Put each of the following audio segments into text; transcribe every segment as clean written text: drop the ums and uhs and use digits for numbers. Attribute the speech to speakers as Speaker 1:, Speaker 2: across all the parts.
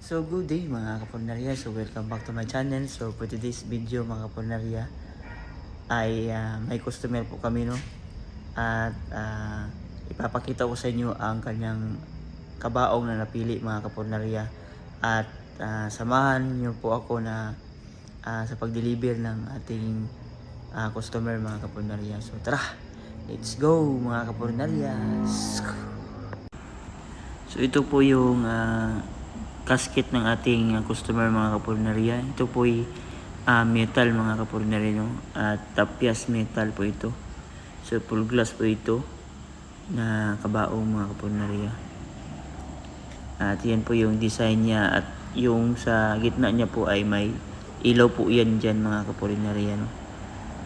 Speaker 1: So good day mga kapunarya, so welcome back to my channel. So for today's video mga kapunarya ay may customer po kami, no, at ipapakita ko sa inyo ang kanyang kabaong na napili mga kapunarya, at samahan niyo po ako na sa pag-deliver ng ating customer mga kapunarya. So tara, let's go mga kapunarya. So ito po yung casket ng ating customer mga kapurnarya. Ito po ay metal mga kapurnarya, no? At tapyas metal po ito. So full glass po ito na kabaong mga kapurnarya. At yan po yung design niya, at yung sa gitna niya po ay may ilaw po yan dyan mga kapurnarya, no?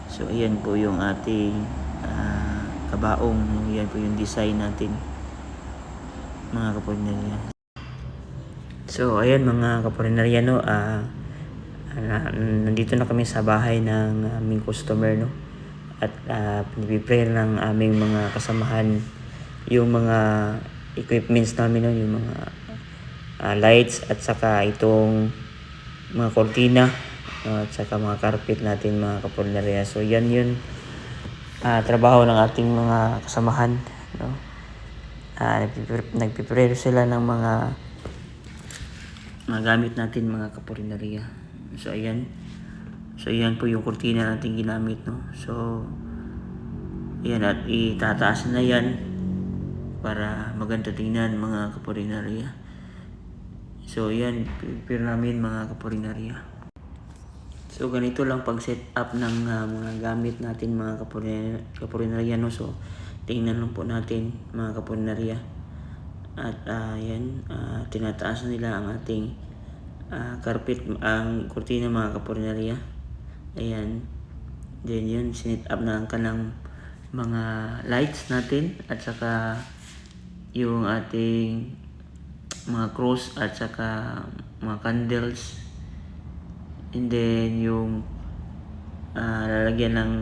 Speaker 1: So ayan po yung ating kabaong. Yan po yung design natin mga kapurnarya. So ayan mga kapurnarya, no, nandito na kami sa bahay ng aming customer, no, at piniprepare ng aming mga kasamahan yung mga equipments namin, no, yung mga lights at saka itong mga kortina, at saka mga carpet natin mga kapurnarya. So yan yun trabaho ng ating mga kasamahan, no. Nagprepare sila ng mga gamit natin mga kapurinarya. So ayan. So ayan po yung kurtina natin ginamit, no. So ayan, at itataas na yan para maganda tingnan mga kapurinarya. So ayan, prepare namin mga kapurinarya. So ganito lang pag set up ng mga gamit natin mga kapurinarya, no. So tingnan lang po natin mga kapurinarya. At yan, tinataas nila ang ating carpet, ang kurtina mga kapurinarya. Ayan, then yun, sinit up na ang kanang mga lights natin, at saka yung ating mga cross, at saka mga candles, and then yung lalagyan ng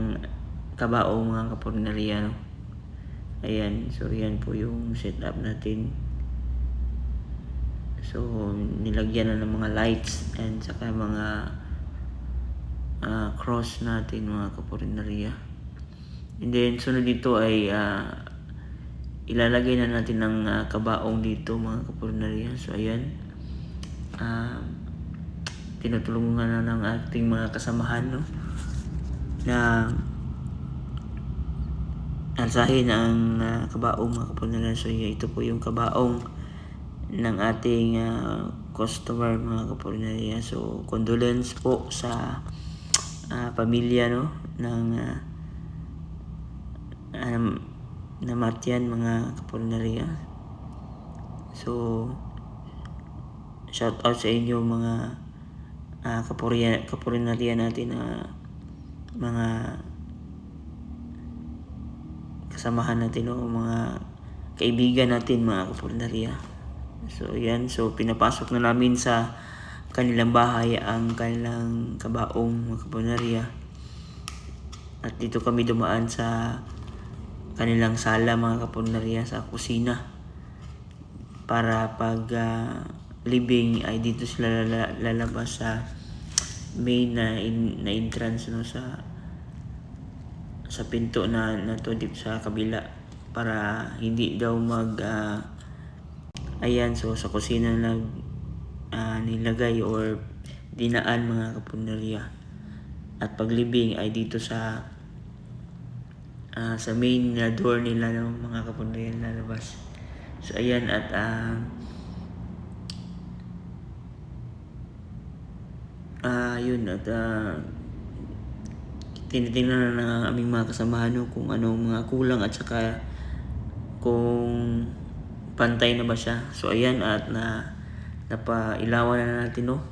Speaker 1: kabaong mga kapurinarya, no? Ayan, so yan po yung setup natin. So nilagyan na ng mga lights and saka mga cross natin mga kapurinarya. And then sunod dito ay ilalagay na natin ng kabaong dito mga kapurinarya. So ayan, tinutulungan na ng ating mga kasamahan, no, na alsahin ang kabaong mga kapurinarya. So ito po yung kabaong ng ating customer mga kapurinarya. So condolence po sa pamilya, no, ng namatyan mga kapurinarya. So shout out sa inyo mga kapurinarya natin, mga kasamahan natin, no, mga kaibigan natin mga kapurinarya. So yan, so pinapasok na namin sa kanilang bahay ang kanilang kabaong mga kapurinarya, at dito kami dumaan sa kanilang sala mga kapurinarya, sa kusina, para pag living ay dito sila lalabas sa main na entrance, no, sa pinto na to dip sa kabila, para hindi daw ayan, so sa kusina nilagay or dinaan mga kapurinarya, at pag living ay dito sa main na door nila, no, mga kapurinarya, lalabas. So ayan, at yun, at tinitingnan na ng aming mga kasamahan, no, kung anong mga kulang, at saka kung pantay na ba siya. So ayan, at napailawan na natin, no.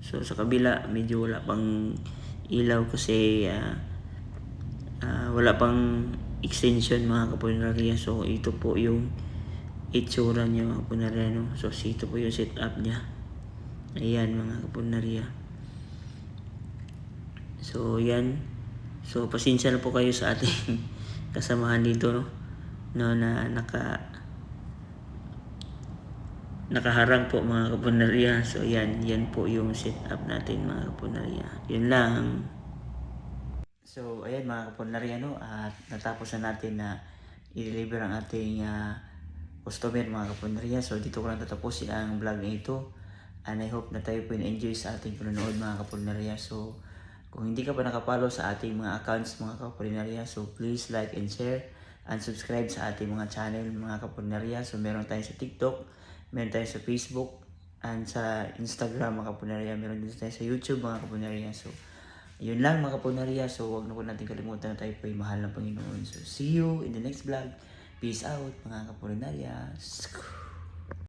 Speaker 1: So sa kabila medyo wala pang ilaw kasi wala pang extension mga kapurinarya. So ito po yung itsura niya mga kapurinarya, no. So ito po yung setup niya. Ayan mga kapurinarya. So yan, so pasensya na po kayo sa ating kasamahan dito, no, na nakaharang po mga kapunarya. So yan po yung setup natin mga kapunarya. Yun lang. So ayan mga kapunarya, no, at natapos na natin na i-deliver ang ating customer mga kapunarya. So dito ko lang tatapusin ang vlog na ito. And I hope na tayo po enjoy sa ating panonood mga kapunarya. So kung hindi ka pa nakapollow sa ating mga accounts mga kapunarya, so please like and share and subscribe sa ating mga channel mga kapunarya. So meron tayo sa TikTok, meron tayo sa Facebook, and sa Instagram mga kapunarya. Meron din tayo sa YouTube mga kapunarya. So yun lang mga kapunarya. So huwag na po natin kalimutan na tayo po ay mahal ng Panginoon. So see you in the next vlog. Peace out mga kapunarya.